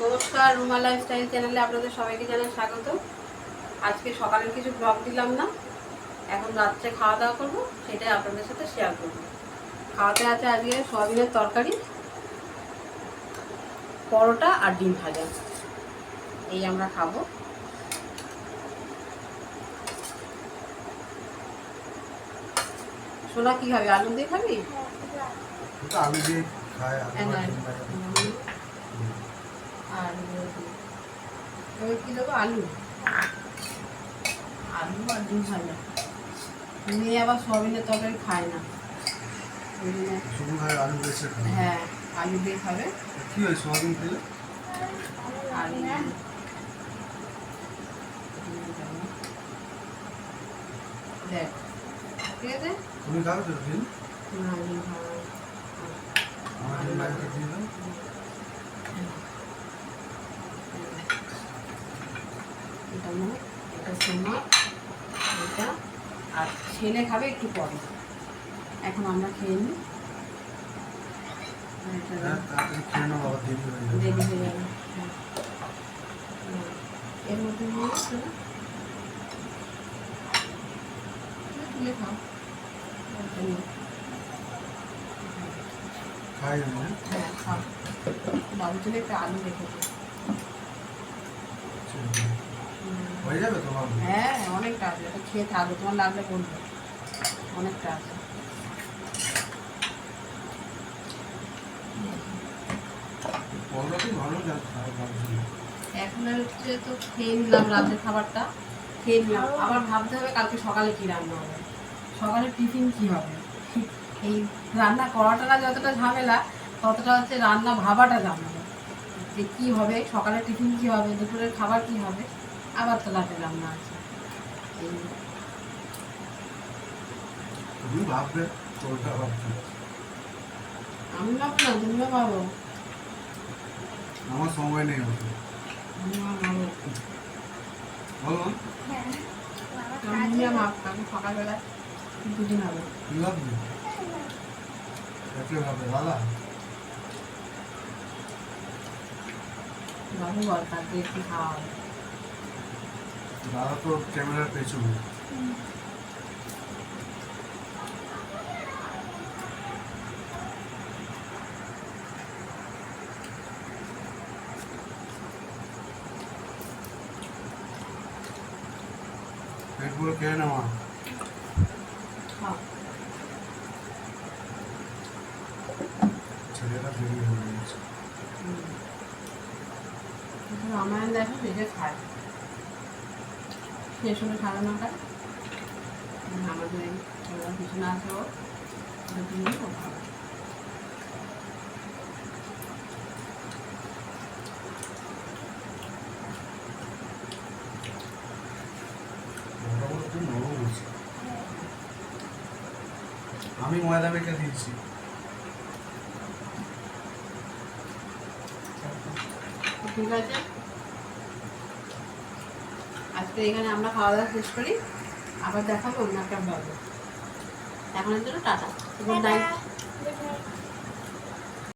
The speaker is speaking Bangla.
নমস্কার, রুমা লাইফস্টাইল চ্যানেলে আপনাদের সবাইকে জানাই স্বাগত। আজকে সকালের কিছু ব্লগ দিলাম না, এখন রাত্রে খাওয়া দাওয়া করবো, সেটাই আপনাদের সাথে শেয়ার করবো। খাওয়াতে আছে আজকে সয়াবিনের তরকারি, পরোটা আর ডিম ভাজা, এই আমরা খাবো। সোনা কি খাবি? আলু দিয়ে খাবি? আলু দিয়ে খায় আর কি দেবো? আলু আলু আর ডিম ভাজা। মেয়ে আবার সয়াবিনের তরকারি খায় না, আলু বেশি খায়। হ্যাঁ, আলু দিয়ে খাবে। কি হয় সয়াবিন খেলে? আলু দেখ, ঠিক আছে। তুমি খাবে তো ডিম? না, ডিম খাবো না। আমার ডিম ভাজাটা দিয়ে দাও। এটা মানে এটা সোনা, এটা আর ছেলে খাবে একটু পরে। এখন আমরা খেয়ে নিই, হ্যাঁ, তাড়াতাড়ি খেয়ে নাও, বাবা দেরি হয়ে যাবে। দেরি হয়ে যাবে। এর মধ্যে নিয়ে তুলে খাও। খাই আমি। হ্যাঁ, খাও। বাবু তুলে একটা আলু রেখেছে। হয়ে যাবে তো বাবু? হ্যাঁ, অনেকটা আছে, এটা খেয়ে থাকবে, তোমার লাগলে বলবে। অনেকটা আছে। পরোটাই ভালো লাগছে। এখন হচ্ছে তো খেয়ে নিলাম রাতের খাবারটা, খেয়ে নিলাম, আবার ভাবতে হবে কালকে সকালে কি রান্না হবে, সকালে টিফিন কি হবে। এই রান্না করাটা না যতটা ঝামেলা, ততটা হচ্ছে রান্না ভাবাটা ঝামেলা, যে কী হবে, সকালে টিফিন কী হবে, দুপুরের খাবার কী হবে, আবার তো রাতে রান্না আছে। এই তুমি ভাববে, চোরটা ভাবছো। আমি ভাবো না, তুমিও ভাবো। আমার সময় নেই হতো। আমিও ভাবো। বলো আমিও ভাবতাম সকালবেলা দুদিন হবে। কি ভাববে? একে ভাবে দাদা। বাবু বল কালকে একটু খাওয়া হবে। দাদা তো ক্যামেরার পেছনে। পেটগুলো খেয়ে নেওয়া। খাও। ছেলেটা দেরি হয়ে গেছে। রামায়ণ দেখো, নিজে খায়, শেষ হলে সাড়ে 9টায়। আমাদের এই পিছনে আছে, ও ও খাবে। মোটামুটি নরম হয়েছে। আমি ময়দা মেখে দিয়েছি। ঠিক আছে, আজকে এখানে আমরা খাওয়া দাওয়া শেষ করি, আবার দেখাবো অন্য একটা ব্লগে। এখনের জন্য টাটা, গুড নাইট।